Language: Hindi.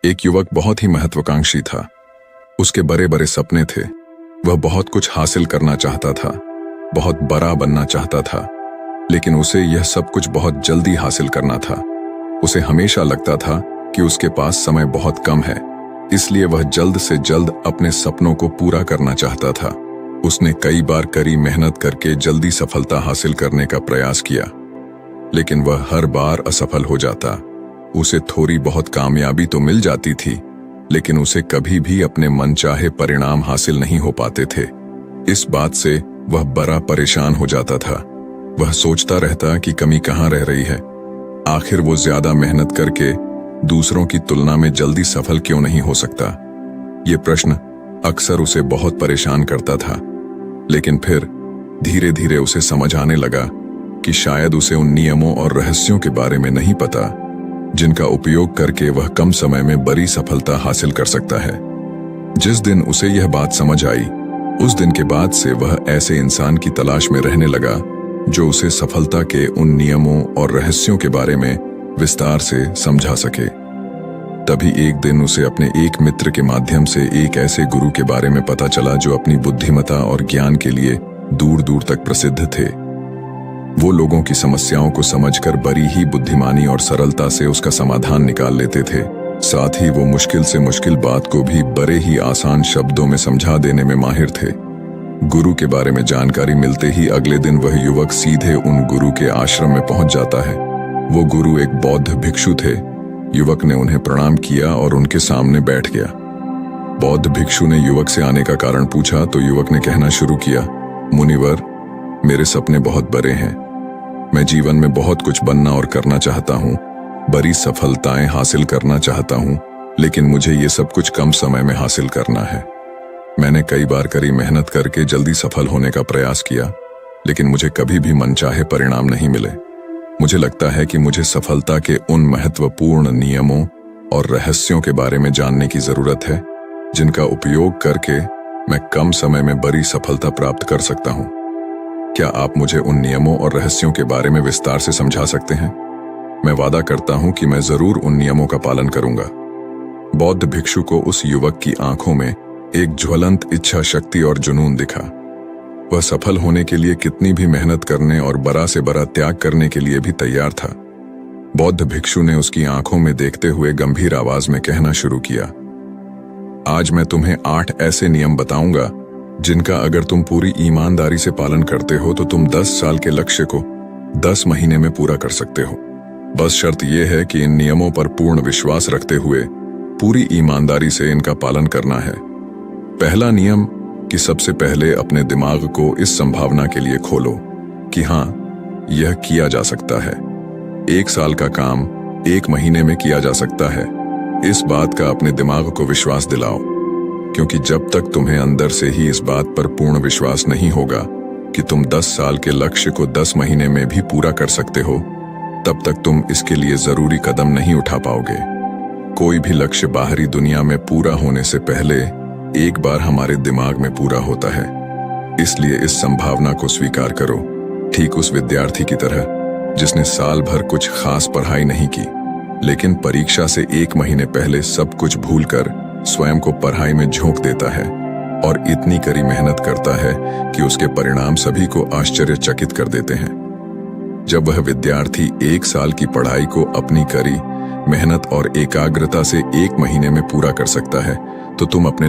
एक युवक बहुत ही महत्वाकांक्षी था। उसके बड़े बड़े सपने थे। वह बहुत कुछ हासिल करना चाहता था, बहुत बड़ा बनना चाहता था, लेकिन उसे यह सब कुछ बहुत जल्दी हासिल करना था। उसे हमेशा लगता था कि उसके पास समय बहुत कम है, इसलिए वह जल्द से जल्द अपने सपनों को पूरा करना चाहता था। उसने कई बार कड़ी मेहनत करके जल्दी सफलता हासिल करने का प्रयास किया, लेकिन वह हर बार असफल हो जाता। उसे थोड़ी बहुत कामयाबी तो मिल जाती थी, लेकिन उसे कभी भी अपने मनचाहे परिणाम हासिल नहीं हो पाते थे। इस बात से वह बड़ा परेशान हो जाता था। वह सोचता रहता कि कमी कहाँ रह रही है। आखिर वो ज्यादा मेहनत करके दूसरों की तुलना में जल्दी सफल क्यों नहीं हो सकता? ये प्रश्न अक्सर उसे बहुत परेशान करता था, लेकिन फिर धीरे धीरे उसे समझ आने लगा कि शायद उसे उन नियमों और रहस्यों के बारे में नहीं पता जिनका उपयोग करके वह कम समय में बड़ी सफलता हासिल कर सकता है। जिस दिन उसे यह बात समझ आई, उस दिन के बाद से वह ऐसे इंसान की तलाश में रहने लगा जो उसे सफलता के उन नियमों और रहस्यों के बारे में विस्तार से समझा सके। तभी एक दिन उसे अपने एक मित्र के माध्यम से एक ऐसे गुरु के बारे में पता चला जो अपनी बुद्धिमत्ता और ज्ञान के लिए दूर दूर तक प्रसिद्ध थे। वो लोगों की समस्याओं को समझकर बड़ी ही बुद्धिमानी और सरलता से उसका समाधान निकाल लेते थे। साथ ही वो मुश्किल से मुश्किल बात को भी बड़े ही आसान शब्दों में समझा देने में माहिर थे। गुरु के बारे में जानकारी मिलते ही अगले दिन वह युवक सीधे उन गुरु के आश्रम में पहुंच जाता है। वो गुरु एक बौद्ध भिक्षु थे। युवक ने उन्हें प्रणाम किया और उनके सामने बैठ गया। बौद्ध भिक्षु ने युवक से आने का कारण पूछा तो युवक ने कहना शुरू किया, मुनिवर, मेरे सपने बहुत बड़े हैं। मैं जीवन में बहुत कुछ बनना और करना चाहता हूँ, बड़ी सफलताएं हासिल करना चाहता हूँ, लेकिन मुझे ये सब कुछ कम समय में हासिल करना है। मैंने कई बार कड़ी मेहनत करके जल्दी सफल होने का प्रयास किया, लेकिन मुझे कभी भी मनचाहे परिणाम नहीं मिले। मुझे लगता है कि मुझे सफलता के उन महत्वपूर्ण नियमों और रहस्यों के बारे में जानने की जरूरत है जिनका उपयोग करके मैं कम समय में बड़ी सफलता प्राप्त कर सकता हूँ। क्या आप मुझे उन नियमों और रहस्यों के बारे में विस्तार से समझा सकते हैं? मैं वादा करता हूं कि मैं जरूर उन नियमों का पालन करूंगा। बौद्ध भिक्षु को उस युवक की आंखों में एक ज्वलंत इच्छा शक्ति और जुनून दिखा। वह सफल होने के लिए कितनी भी मेहनत करने और बड़ा से बड़ा त्याग करने के लिए भी तैयार था। बौद्ध भिक्षु ने उसकी आंखों में देखते हुए गंभीर आवाज में कहना शुरू किया, आज मैं तुम्हें 8 ऐसे नियम बताऊंगा जिनका अगर तुम पूरी ईमानदारी से पालन करते हो तो तुम 10 साल के लक्ष्य को 10 महीने में पूरा कर सकते हो। बस शर्त यह है कि इन नियमों पर पूर्ण विश्वास रखते हुए पूरी ईमानदारी से इनका पालन करना है। पहला नियम कि सबसे पहले अपने दिमाग को इस संभावना के लिए खोलो कि हाँ, यह किया जा सकता है। 1 साल का काम 1 महीने में किया जा सकता है। इस बात का अपने दिमाग को विश्वास दिलाओ, क्योंकि जब तक तुम्हें अंदर से ही इस बात पर पूर्ण विश्वास नहीं होगा कि तुम 10 साल के लक्ष्य को 10 महीने में भी पूरा कर सकते हो, तब तक तुम इसके लिए जरूरी कदम नहीं उठा पाओगे। कोई भी लक्ष्य बाहरी दुनिया में पूरा होने से पहले एक बार हमारे दिमाग में पूरा होता है। इसलिए इस संभावना को स्वीकार करो, ठीक उस विद्यार्थी की तरह जिसने साल भर कुछ खास पढ़ाई नहीं की, लेकिन परीक्षा से 1 महीने पहले सब कुछ भूलकर स्वयं को पढ़ाई में झोंक देता है और इतनी कड़ी मेहनत करता है कि उसके परिणाम सभी को आश्चर्यचकित कर देते हैं। जब वह विद्यार्थी 1 साल की पढ़ाई को अपनी कड़ी मेहनत और एकाग्रता से 1 महीने में पूरा कर सकता है, तो तुम अपने